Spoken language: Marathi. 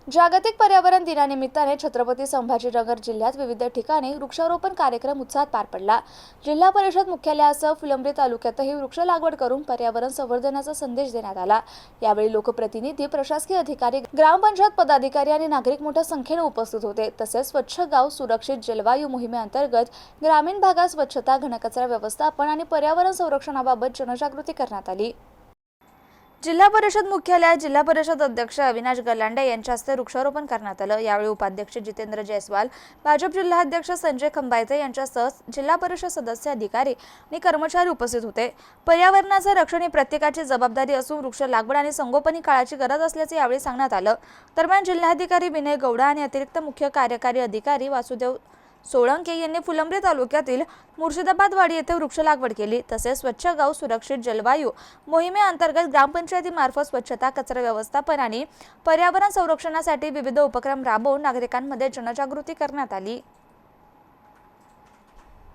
जागतिक पर्यावरण दिनानिमित्ताने छत्रपती संभाजीनगर जिल्ह्यात विविध ठिकाणी वृक्षारोपण कार्यक्रम उत्साहात पार पडला। जिल्हा परिषद मुख्यालयासह फुलंब्री तालुक्यातही वृक्ष लागवड करून पर्यावरण संवर्धनाचा संदेश देण्यात आला। यावेळी लोकप्रतिनिधी, प्रशासकीय अधिकारी, ग्रामपंचायत पदाधिकारी आणि नागरिक मोठ्या संख्येने उपस्थित होते। तसेच स्वच्छ गाव सुरक्षित जलवायू मोहिमेअंतर्गत ग्रामीण भागात स्वच्छता, घनकचरा व्यवस्थापन आणि पर्यावरण संरक्षणाबाबत जनजागृती करण्यात आली। जिल्हा परिषद मुख्यालयात जिल्हा परिषद अध्यक्ष अविनाश गलांडे यांच्या हस्ते वृक्षारोपण करण्यात आलं। यावेळी उपाध्यक्ष जितेंद्र जयस्वाल, भाजप जिल्हाध्यक्ष संजय खंबायते यांच्यासह जिल्हा परिषद सदस्य, अधिकारी आणि कर्मचारी उपस्थित होते। पर्यावरणाचे रक्षण ही प्रत्येकाची जबाबदारी असून वृक्ष लागवड आणि संगोपन काळाची गरज असल्याचे यावेळी सांगण्यात आलं। दरम्यान जिल्हाधिकारी विनय गौडा आणि अतिरिक्त मुख्य कार्यकारी अधिकारी वासुदेव सोळंके यांनी फुलंब्री तालुक्यातील मुर्शिदाबादवाडी येथे वृक्ष लागवड केली। तसेच स्वच्छ गाव सुरक्षित जलवायू मोहिमेअंतर्गत ग्रामपंचायतीमार्फत स्वच्छता, कचरा व्यवस्थापन आणि पर्यावरण संरक्षणासाठी विविध उपक्रम राबवून नागरिकांमध्ये जनजागृती करण्यात आली।